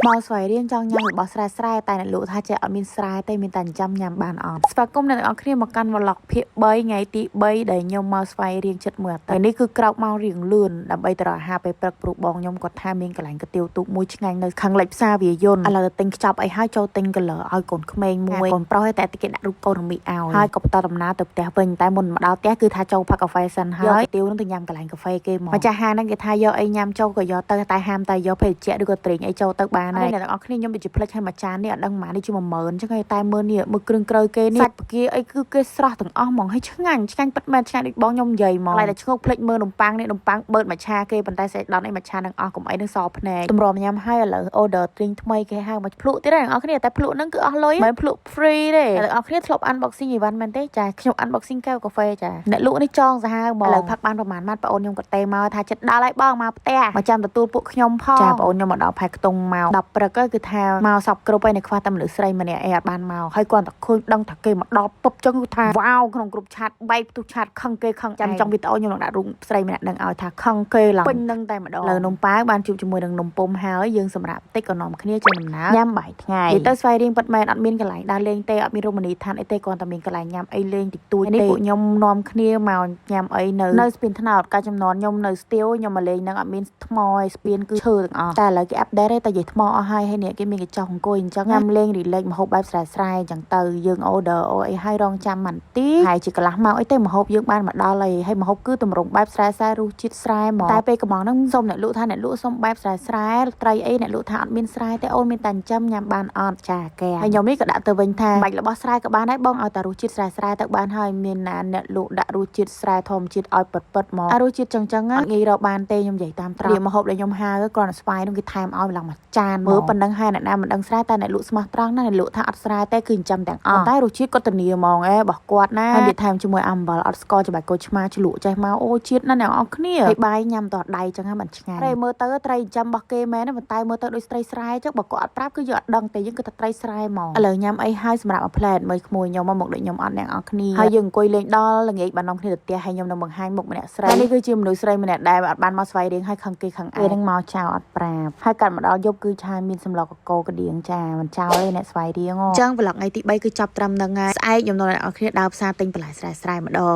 មកស្វ័យរៀងចង់ញ៉ាំរបស់ស្រែស្រែតែអ្នកលក់ថាចេះអត់មានស្រែទេមានតែចាំញ៉ាំបានអត់ស្វាគមន៍អ្នកទាំងអស់គ្នាមកកាន់វឡុកភាគ3ថ្ងៃទី3ដែលខ្ញុំមកស្វ័យរៀងចិត្តមើលតែនេះគឺក្រោកមករៀងលឿនដើម្បីទៅរកអាហារពេលព្រឹកព្រោះបងខ្ញុំគាត់ថាមានកន្លែងកាទៀវទូកមួយឆ្ងាញ់នៅខាងលិចផ្សារវាយន្តឥឡូវទៅទិញខ្ចប់អីហើយចូលទិញកលើឲ្យកូនក្មេងមួយកូនប្រុសតែតិចគេដាក់រូបកូនរមីឲ្យហើយក៏បន្តដំណើរទៅផ្ទះវិញតែមុនមកដល់ផ្ទះគឺថាចូលផឹកកាហ្វេសិនហើយកាទៀវនឹងទៅញ៉ាំកន្លែងកាហ្វេគេមកម្ចាស់ហាងហ្នឹងគេថាយកអីញ៉ាំចូលក៏យកទៅតែហាមតែយកភេសជ្ជៈឬក៏ត្រេងអីចូលទៅបានហើយអ្នកទាំងអស់គ្នាខ្ញុំដូចជាផ្លិចឲ្យមួយចាននេះអត់ដឹងប៉ុន្មាននេះជា10000អញ្ចឹងហើយតែមើលនេះមើលគ្រឿងក្រៅគេនេះសាច់ផ្គាអីគឺគេស្រស់ទាំងអស់ហ្មងហើយឆ្ងាញ់ពិតមែនឆ្ងាញ់ដូចបងខ្ញុំនិយាយហ្មងតែឆ្ងល់ផ្លិចមើលនំប៉័ងនេះនំប៉័ងបឺតមួយឆាគេប៉ុន្តែសាច់ដុតអីមួយឆានឹងអស់កុំអីនឹងសភ្នែកតម្រាំញ៉ាំហើយឥឡូវ order ទ្រីងថ្មីគេហៅមកភ្លក់ទៀតអ្នកទាំងអស់គ្នាតែភ្លក់ហ្នឹងគឺអស់លុយមិនភ្លក់ free ទេអ្នកទាំងអស់គ្នាធ្លាប់ unboxing event មែនទេចាខ្ញុំ unboxing កែវកាហ្វេចាអ្នកលក់នេះចងសាហាវហ្មងឥឡូវផឹកបានប្រហែលម៉ាត់បងអូនខ្ញុំក៏ទេមកថាចិត្តដល់ហើយបងមកផ្ទះមកចាំទទួលពួកខ្ញុំផងចាបងអូនខ្ញុំមកដល់ផែខ្ទង់មក10ព្រឹកគឺថាមកសពគ្រប់ហើយនៅខ្វះតែមនុស្សស្រីម្នាក់អីអត់បានមកហើយគាត់តែឃើញដឹងថាគេមកដល់ពុបចឹងគឺថាវ៉ាវក្នុងក្រុមឆាតបែកផ្ទុះឆាតខឹងគេខឹងចាំចង់វីដេអូខ្ញុំនឹងដាក់រូបស្រីម្នាក់នឹងឲ្យថាខឹងគេឡើងពេញនឹងតែម្ដងលើនំប៉ាវបានជួបជាមួយនឹងនំពុំហើយយើងសម្រាប់តិចក៏នាំគ្នាចេញដំណើរញ៉ាំបាយថ្ងៃនិយាយទៅស្វ័យរៀងពិតមែនអត់មានកន្លែងដើរលេងទេអត់មានរមណីយដ្ឋានអីទេគ្រាន់តែមានកន្លែងញ៉ាំអីលេងតិចតួចទេនេះពួកខ្ញុំនាំគ្នាមកញ៉ាំអីនៅស្ពានថ្នោតកាលចំនួនខ្ញុំនៅស្ទាវខ្ញុំមកលេងនឹងអត់មានថ្មឯស្ពានគឺឈើទាំងអស់តែឥឡូវគេអាប់ដេតទេតែនិយាយថ្មអស់ហើយនេះគេមានកញ្ចុះអង្គុយអញ្ចឹងញ៉ាំលេងរីលេកម្ហូបបែបស្រែស្រែអញ្ចឹងទៅយើង order អីហើយរងចាំបន្តិចហើយជាកន្លះម៉ោងអីទេម្ហូបយើងបានមកដល់ហើយម្ហូបគឺទម្រង់បែបស្រែស្រែរសជាតិស្រែហ្មងតែពេលកំងហ្នឹងសុំអ្នកលក់ថាអ្នកលក់សុំបែបស្រែស្រែត្រីអីអ្នកលក់ថាអត់មានស្រែទេអូនមានតែចិញ្ចឹមញ៉ាំបានអត់ចាកែហើយខ្ញុំនេះក៏ដាក់ទៅវិញថាបាច់របស់ស្រែក៏បានដែរបងឲ្យតែរសជាតិស្រែស្រែទៅបានហើយមានណាអ្នកលក់ដាក់រសជាតិស្រែធម្មជាតិឲ្យពិតៗហ្មងរសជាតិចឹងអត់ងាយរកបានទេខ្ញុំនិយាយតាមត្រង់ម្ហូបដែលខ្ញុំហៅគ្រាន់តែស្វាយនោះគេថែមឲ្យឡើងមួយចានមើលប៉ុណ្ណឹងហើយអ្នកណាមិនដឹងស្រែតែអ្នកលក់ស្មោះត្រង់ណាអ្នកលក់ថាអត់ស្រែទេគឺចិញ្ចឹមទាំងអស់តែរសជាតិគាត់ធានាហ្មងរបស់គាត់ណាហើយនិយាយថែមជាមួយអំបិលអត់ស្ករច្បាយគោឆ្មាជ្រលក់ចេះមកអូជាតិណាស់អ្នកនរគ្នាហើយបាយញ៉ាំតដៃចឹងហ្នឹងមិនឆ្ងាញ់តែមើលទៅត្រីចិញ្ចឹមរបស់គេមែនប៉ុន្តែមើលទៅដូចត្រីស្រែចឹងបើគាត់អត់ប្រាប់គឺយើងអត់ដឹងទេយើងគឺតែត្រីស្រែហ្មងឥឡូវញ៉ាំអីហើយសម្រាប់មួយផ្លែតមើលក្មួយខ្ញុំមកដូចខ្ញុំអត់អ្នកនរគ្នាហើយយើងអង្គុយលេងដល់ល្ងាចបាននាំគ្នាទៅផ្ទះហើយខ្ញុំនឹងបង្ហាញមុខម្នាក់ស្រីនេះគឺជាមនុស្សស្រីម្នាក់ដែលអត់បានមកស្វ័យរៀងហើយខឹងគេខឹងឯងនឹងមកចោលអត់ប្រាប់ហើយកាត់មកដល់យប់គឺឆាមានសម្លកកកដៀងចាមិនចោលទេអ្នកស្វ័យរៀងអញ្ចឹងប្លុកថ្ងៃទី3គឺចាប់ត្រឹមហ្នឹងហើយស្អែកខ្ញុំនាំអ្នកនរគ្នាដើរផ្សារទិញបន្លែស្រែម្ដង